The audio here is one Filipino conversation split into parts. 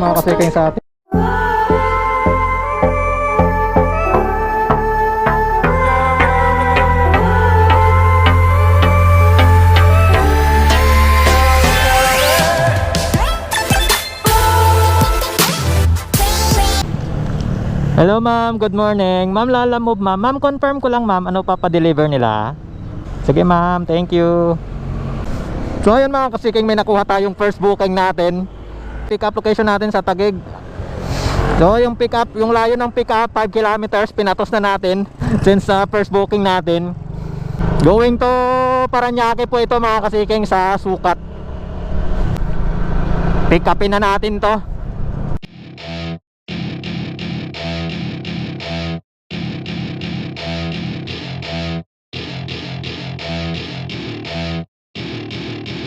mga kasiking sa atin. Hello ma'am, good morning. Ma'am, Lala Move ma'am. Ma'am, confirm ko lang ma'am, ano pa-deliver nila? Sige ma'am, thank you. So ayun mga kasiking, may nakuha tayong first booking natin. Pick up location natin sa Taguig. So yung pick up, yung layo ng pick up 5 kilometers, pinatos na natin since first booking natin. Going to Paranaque po ito mga kasiking sa Sukat. Pick upin na natin to.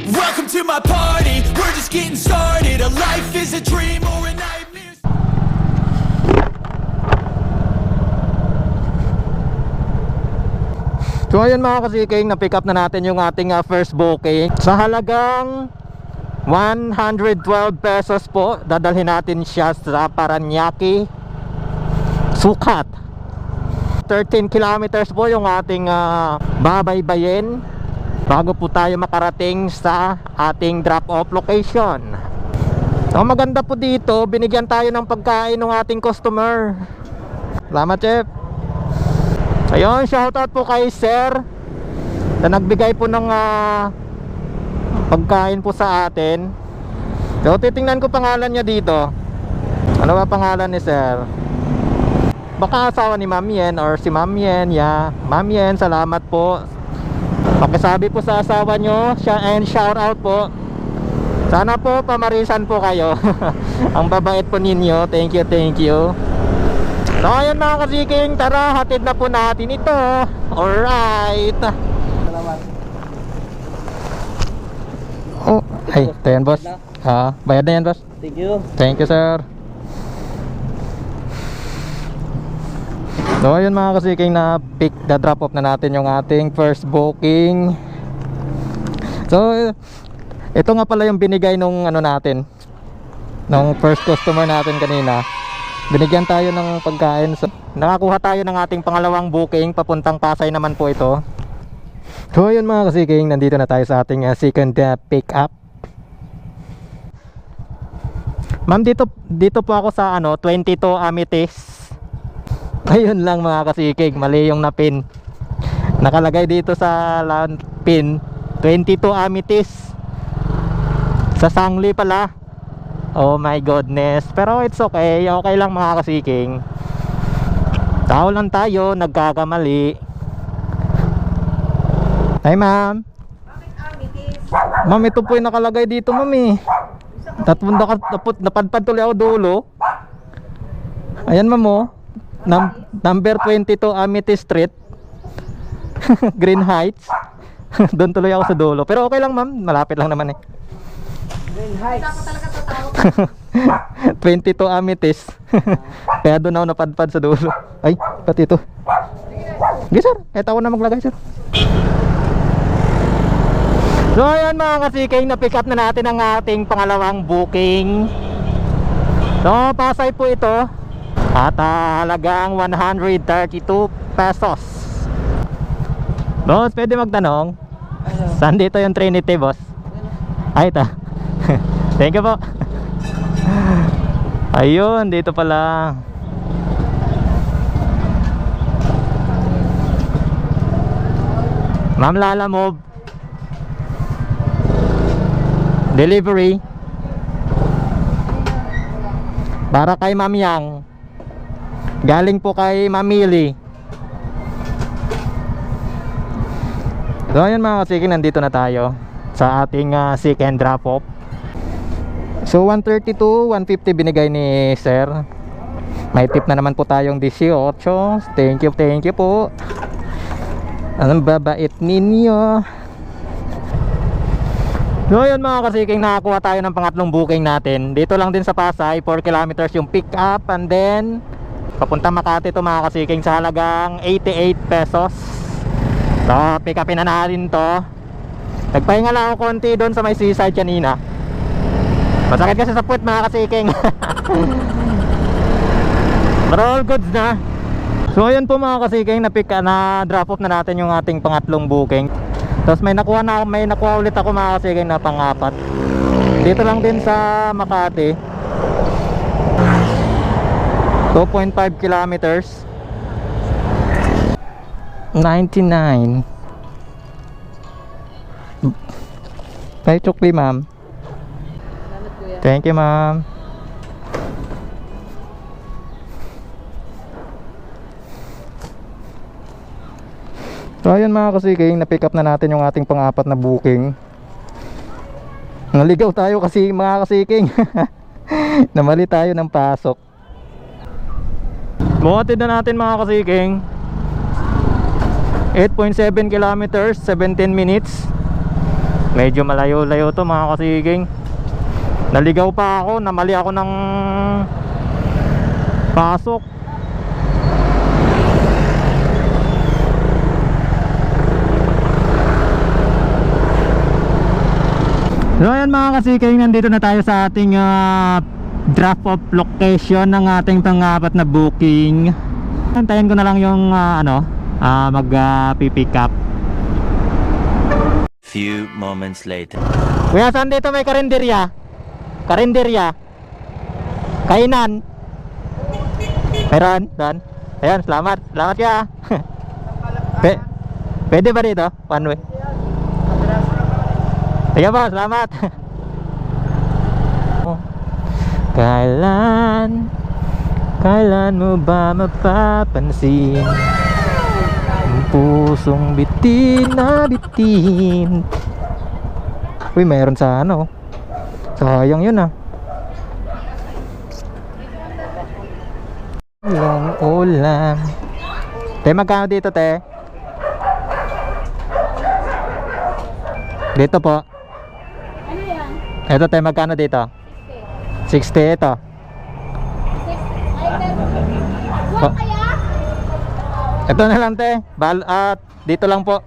Welcome to my party, we're just getting started. A life is a dream or a nightmare. So ayun mga kasiking, na-pick up na natin yung ating first booking. Sa halagang 112 pesos po, dadalhin natin siya sa Paranaque, Sukat. 13 kilometers po yung ating babaybayin bago po tayo makarating sa ating drop-off location. So maganda po dito, binigyan tayo ng pagkain ng ating customer. Salamat chef. Ayun, shoutout po kay sir na nagbigay po ng pagkain po sa atin. So titingnan ko pangalan niya dito. Ano ba pangalan ni sir? Baka asawa ni Ma'am Yen or si Ma'am Yen. Yeah, Ma'am Yen, salamat po. Pakisabi po sa asawa nyo and shout out po. Sana po pamarisan po kayo. Ang babait po ninyo. Thank you, thank you. So ayun mga kasiking, tara, hatid na po natin ito. Alright. Salamat. Oh, ay, ito yan boss. Bayad na yan boss. Thank you. Thank you sir. So ayun mga kasiking, na drop off na natin yung ating first booking. So ito nga pala yung binigay nung ano natin, nung first customer natin kanina. Binigyan tayo ng pagkain. So nakakuha tayo ng ating pangalawang booking, papuntang Pasay naman po ito. So ayun mga kasiking, nandito na tayo sa ating second pick up. Ma'am, dito po ako sa 22 Amethyst. Ayun lang mga kasiking, mali yung napin. Nakalagay dito sa pin 22 Amethyst sa Sangli pala. Oh my goodness. Pero it's okay, okay lang mga kasiking. Tao lang tayo, nagkakamali. Hi ma'am. Ma'am, ito po yung nakalagay dito ma'am eh. Napadpad tuloy ako dulo. Ayan ma'am oh, number 22 Amethyst Street, Green Heights. Doon tuloy ako sa dulo. Pero okay lang ma'am, malapit lang naman eh. Green Heights. 22 Amethyst. Kaya doon ako napadpad sa dulo. Ay, pati ito. Okay sir, kahit ako na maglagay sir. So ayan mga kasiking, na-pick up na natin ang ating pangalawang booking. So Pasay po ito. At halagang 132 pesos. Boss, pwede magtanong? Saan dito yung Trinity boss? Ay ito. Thank you po. Ayun, dito pala. Ma'am, Lala Move delivery para kay Ma'am Yang. Galing po kay Mamili. So ayun mga kasiking, nandito na tayo sa ating second drop off. So 132, 150 binigay ni sir. May tip na naman po tayong 18. Thank you po. Ang babait ninyo. So ayun mga kasiking, nakakuha tayo ng pangatlong booking natin. Dito lang din sa Pasay, 4 kilometers yung pick up, and then papunta Makati ito mga kasiking sa halagang 88 pesos. So pick upin na natin to. Nagpahinga lang ako konti doon sa may seaside kanina. Masakit kasi sa puwet mga kasiking. Pero all goods na. So ayun po mga kasiking, na drop off na natin yung ating pangatlong booking. Tapos may nakuha ulit ako mga kasiking na pang-apat. Dito lang din sa Makati. 2.5 kilometers. 99. Tay chukli ma'am. Thank you ma'am. So ayun mga kasiking, na-pick up na natin yung ating pang-apat na booking. Naligaw tayo kasi mga kasiking. Namali tayo ng pasok. Buhatid na natin mga kasiking. 8.7 kilometers, 17 minutes. Medyo malayo-layo to mga kasiking. Naligaw pa ako, namali ako ng pasok. So ayan mga kasiking, nandito na tayo sa ating drop off location ng ating pang-apat na booking. Antayin ko na lang yung mag-pick up. Few moments later. Kuya, saan dito may karinderya? Karinderya? Kainan? Meron? Doon? Ayan, salamat. Salamat ka. Pwede ba dito? One way. Sige po, salamat. Kailan mo ba mapapansin ang pusong bitin na bitin? Uy, mayroon sa ano. Sayang yun ah. Ulam. Te, magkano dito te? Dito po. Ano yan? Ito te, magkano dito? 60 ito. 60. Ay, Oh. kaya? Ito na lang te. At dito lang po.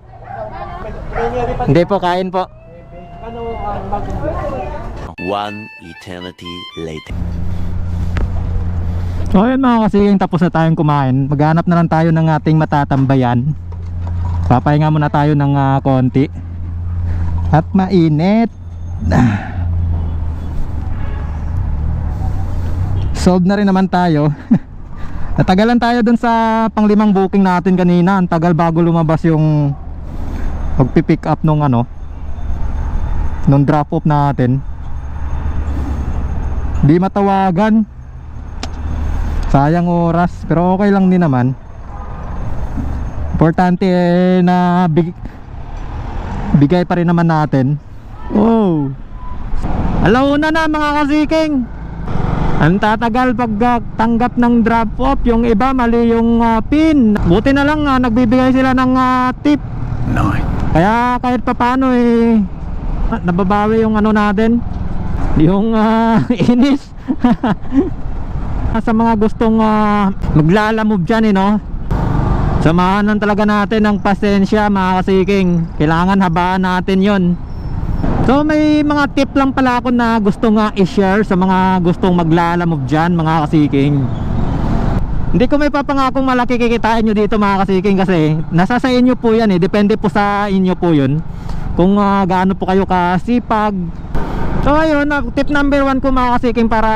Hindi po, kain po. One eternity later. So ayun mga kasiking, tapos na tayong kumain. Maghanap na lang tayo ng ating matatambayan. Papahinga muna tayo ng konti. At mainit. Solve na rin naman tayo. Natagalan tayo dun sa pang-5 booking natin kanina. Ang tagal bago lumabas yung magpipick up nung nung drop off natin. Di matawagan. Sayang oras, pero okay lang din naman. Importante na bigay pa rin naman natin. Oh. Alauna na mga kasiking. Ang tatagal pag tanggap ng drop off. Yung iba mali yung pin. Buti na lang nagbibigay sila ng tip. Kaya kahit papano nababawi yung natin, yung inis. Sa mga gustong maglalamove dyan samahan talaga natin ng pasensya mga kasiking. Kailangan habaan natin yon. So may mga tip lang pala ako na gustong i-share sa mga gustong maglalamove dyan mga kasiking. Hindi ko may papangakong malaki kikitain nyo dito mga kasiking, kasi nasa sa inyo po yan depende po sa inyo po yun kung gaano po kayo kasipag. So ayun, tip number 1 ko mga kasiking, para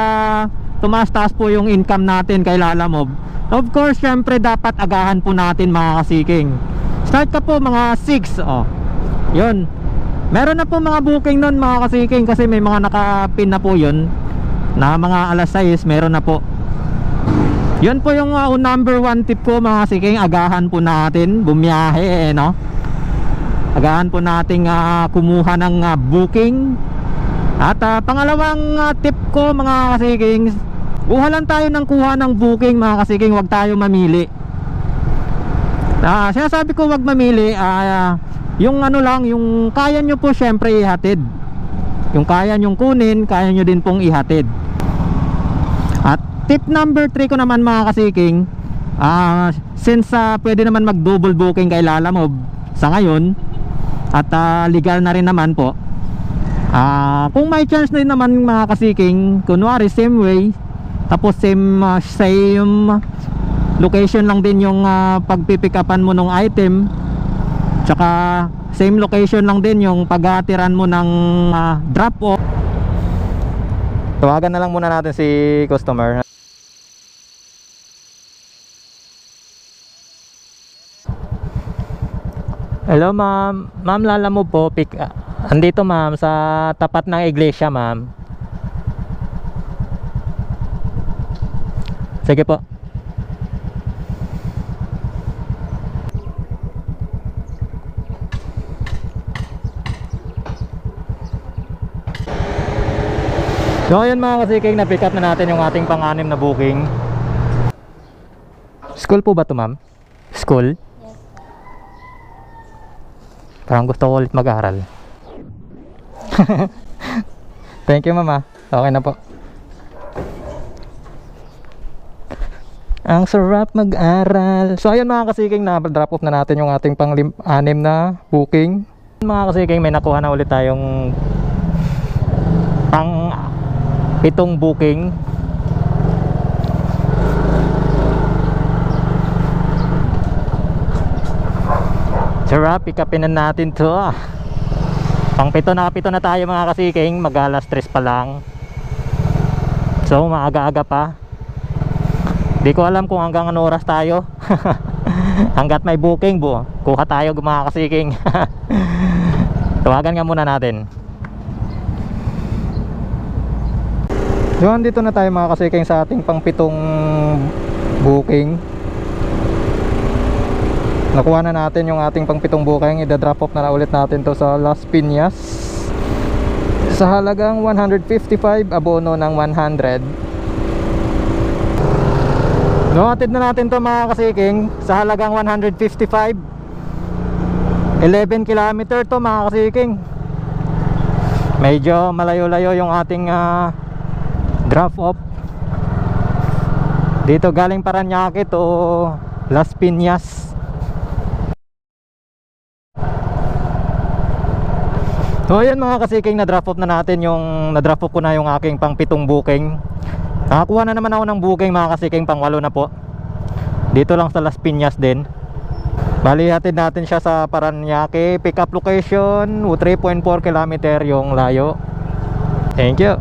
tumaas-taas po yung income natin kay Lalamove. Of course, syempre dapat agahan po natin mga kasiking. Start ka po mga 6. Yun. Meron na po mga booking nun mga kasiking, kasi may mga nakapin na po yun na mga alas 6, meron na po. Yun po yung number 1 tip ko mga kasiking. Agahan po natin bumiyahe agahan po nating kumuha ng booking. At pangalawang tip ko mga kasiking, kuha lang tayo ng kuha ng booking mga kasiking, huwag tayo mamili. Sinasabi ko huwag mamili, yung lang, yung kaya nyo po syempre ihatid. Yung kaya nyong kunin, kaya nyo din pong ihatid. At tip number 3 ko naman mga kasiking, since pwede naman mag double booking kay Lalamove sa ngayon, at legal na rin naman po, kung may chance na rin naman mga kasiking, kunwari same way, Tapos same location lang din yung pagpipick upan mo ng item. Tsaka same location lang din yung pag-aatiran mo ng drop off. Tawagan na lang muna natin si customer. Hello ma'am. Ma'am, lala mo po andito ma'am sa tapat ng iglesia ma'am. Sige po. So ayun mga kasiking, na-pick up na natin yung ating pang-anim na booking. School po ba to ma'am? School? Yes. Parang gusto ko ulit mag-aral. Thank you mama. Okay na po. Ang sarap mag-aral. So ayun mga kasiking, na-drop off na natin yung ating pang-anim na booking. Mga kasiking, may nakuha na ulit tayong pang-7 booking. Sarap, pick upin na natin to. Pang-7 na tayo mga kasiking. Mag-alas 3 pa lang. So maaga-aga pa. Di ko alam kung hanggang ano oras tayo. Hanggat may booking kuha tayo mga kasiking. Tawagan nga muna natin. So andito na tayo mga kasiking sa ating pang-7 booking. Nakuha na natin yung ating pang-7 booking. I-drop off na ulit natin to sa Las Piñas sa halagang 155, abono ng 100. No, atid na natin to mga kasiking sa halagang 155. 11 kilometer to mga kasiking. Medyo malayo-layo yung ating drop off. Dito galing Parañaque to Las Piñas. So ayun mga kasiking, na-drop off na natin na-drop off ko na yung aking pang-7 booking. Nakakuha na naman ako ng booking mga kasiking, pang-8 na po. Dito lang sa Las Piñas din. Bali hatid natin siya sa Parañaque. Pick up location 3.4 km yung layo. Thank you.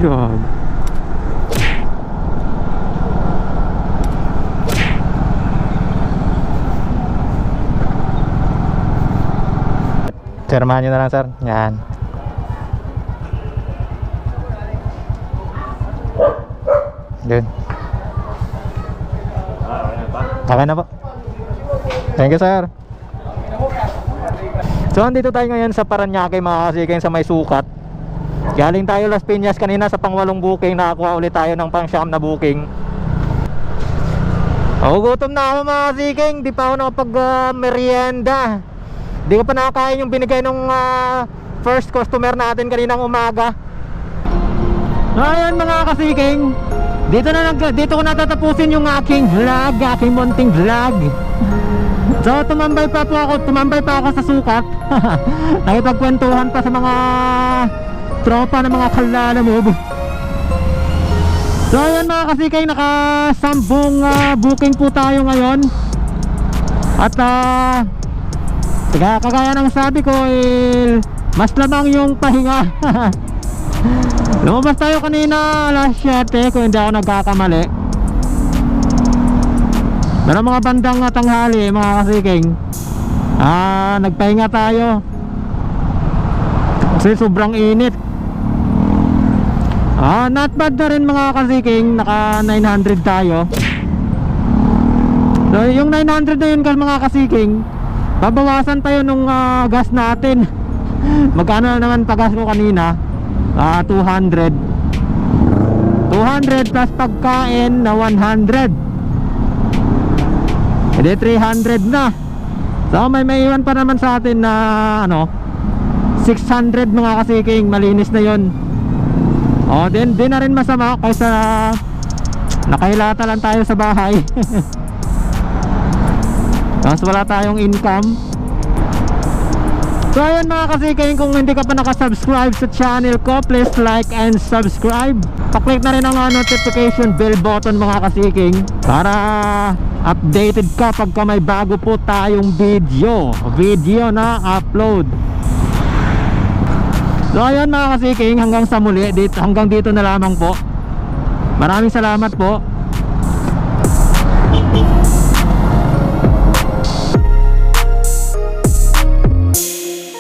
God. Sirmahan nyo na lang sir. Yan. Good. Okay na po. Thank you sir. So andito tayo ngayon sa Parañaque mga kasiking, sa may sukat. Galing tayo Las Piñas kanina sa pang-8 booking. Nakakuha ulit tayo ng pang-9 na booking. Gutom na ako mga kasiking. Di pa ako nakapag-merienda. Di ko pa nakakain yung binigay ng first customer natin kaninang umaga. Ayan mga kasiking, dito ko natatapusin yung aking vlog, aking munting vlog. So tumambay pa ako sa sukat. Nakipagkwentuhan pa sa mga tropa ng mga kalala mo. So ayan mga kasiking, naka-10 booking po tayo ngayon. At kagaya ng sabi ko, mas lamang yung pahinga. Lumabas tayo kanina alas 7 kung hindi ako nagkakamali. Pero mga bandang tanghali mga kasiking, nagpahinga tayo kasi sobrang init. Not bad na rin mga kasiking, naka 900 tayo. So yung 900 na yun mga kasiking, babawasan tayo nung gas natin. Magkano naman pagas ko kanina? 200 plus pagkain na 100. Hindi 300 na. So may maiwan pa naman sa atin na ano 600 mga kasiking, malinis na yon. O then di na rin masama kaysa nakahilata lang tayo sa bahay. Tapos wala tayong income. So ayun mga kasiking, kung hindi ka pa nakasubscribe sa channel ko, please like and subscribe. Pa-click na rin ang notification bell button mga kasiking para updated ka pagka may bago po tayong video na upload. So ayun mga kasiking, hanggang sa muli, hanggang dito na lamang po. Maraming salamat po.